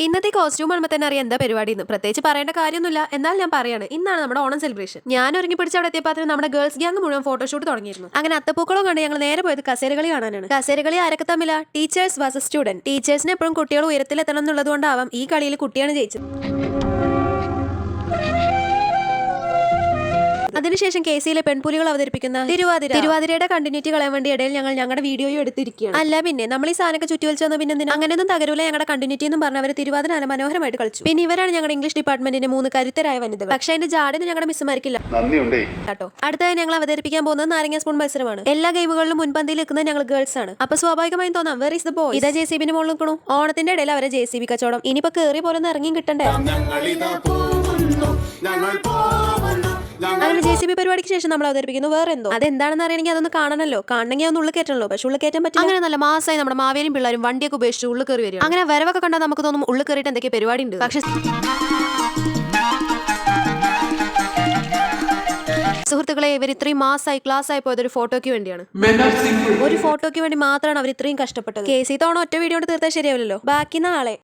ഇന്നത്തെ കോസ്റ്റ്യൂം കാണുമ്പോൾ തന്നെ അറിയാം എന്താ പരിപാടി എന്ന്. പ്രത്യേകിച്ച് പറയേണ്ട കാര്യമൊന്നുമില്ല, എന്നാൽ ഞാൻ പറയാണ്, ഇന്നാണ് നമ്മുടെ ഓണം സെലിബ്രേഷൻ. ഞാൻ ഒരുങ്ങി പിടിച്ച് അവിടെ എത്തിയപ്പോൾ നമ്മുടെ ഗേൾസ് ഗ്യാങ് മുഴുവൻ ഫോട്ടോഷൂട്ട് തുടങ്ങിയിരുന്നു. അങ്ങനെ അത്തപ്പൂക്കളം കണ്ട് ഞങ്ങൾ നേരെ പോയത് കസേരകളി കാണാനാണ്. കസേരകളി ആരൊക്കെ തമ്മില? Teachers versus student. ടീച്ചേഴ്സിന് എപ്പോഴും കുട്ടികൾ ഉയരത്തിലെത്തണം എന്നുള്ളതുകൊണ്ടാവാം ഈ കളിയിൽ കുട്ടിയാണ് ജയിച്ചത്. അതിനുശേഷം കേസിയിലെ പെൺപുലികൾ അവതരിപ്പിക്കുന്ന തിരുവാതിരയുടെ കണ്ടിന്യൂറ്റി കളയാൻ വേണ്ടി ഇടയിൽ ഞങ്ങൾ ഞങ്ങളുടെ വീഡിയോയും എടുത്തിരിക്കുകയാണ്. അല്ല പിന്നെ നമ്മൾ ഈ സാധനമൊക്കെ ചുറ്റി വലിച്ചു വന്ന പിന്നെ അങ്ങനെയൊന്നും തകരൂല ഞങ്ങളുടെ കണ്ടിന്യൂറ്റി എന്നും പറഞ്ഞ അവർ തിരുവാതിര നല്ല മനോഹരമായിട്ട് കളിച്ചു. പിന്നെ ഇവരാണ് ഞങ്ങളുടെ ഇംഗ്ലീഷ് ഡിപ്പാർട്ട്മെന്റിന്റെ 3 കരുത്തരായ വനിതകൾ. പക്ഷേ അതിന്റെ ജാഡിന് ഞങ്ങളുടെ മിസ്സുമാർക്കില്ല കേട്ടോ. അടുത്തായി ഞങ്ങൾ അവതരിപ്പിക്കാൻ പോകുന്നത് നാരങ്ങ സ്പൂൺ മത്സരമാണ്. എല്ലാ ഗെയിമുകളിലും മുൻപന്തിയിൽ നിൽക്കുന്നത് ഞങ്ങൾ ഗേൾസ് ആണ്. അപ്പൊ സ്വാഭാവികമായും തോന്നാം വെർ ഇസ് ദ ബോയ്. ഇതാ JCBന്റെ മുകളിൽ നിൽക്കണു. ഓണത്തിന്റെ ഇടയിൽ അവരെ JCB കച്ചവടം. ഇനിയിപ്പോ കേറി പോലെ ഇറങ്ങി കിട്ടണ്ടേ. അങ്ങനെ JCB പരിപാടിക്ക് ശേഷം നമ്മൾ അവതരിപ്പിക്കുന്നു വേറെ എന്തോ. അതെന്താണെന്ന് അറിയണമെങ്കിൽ അതൊന്ന് കാണണമല്ലോ. കാണണമെങ്കിൽ ഒന്ന് ഉള്ളിൽ കയറ്റണല്ലോ. പക്ഷെ ഉള്ളിൽ കയറ്റാൻ പറ്റില്ല. അങ്ങനെ നല്ല മാസമായി നമ്മുടെ മാവേലിയും പിള്ളേരും വണ്ടിയൊക്കെ ഉപേക്ഷിച്ച് ഉള്ളിൽ കയറി വരും. അങ്ങനെ വരവൊക്കെ കണ്ടാൽ നമുക്ക് തോന്നും ഉള്ളിൽ കയറിയിട്ട് എന്തൊക്കെ പരിപാടി ഉണ്ട്. പക്ഷെ സുഹൃത്തുക്കളെ, ഇവർ ഇത്രയും മാസമായി ക്ലാസ് ആയി പോയത് ഒരു ഫോട്ടോയ്ക്ക് വേണ്ടിയാണ്. ഒരു ഫോട്ടോയ്ക്ക് വേണ്ടി മാത്രമാണ് അവർ ഇത്രയും കഷ്ടപ്പെട്ടത്. കേസി തവണ ഒറ്റ വീഡിയോ കൊണ്ട് തീർത്താൽ ശരിയാവില്ലല്ലോ. ബാക്കി നാളെ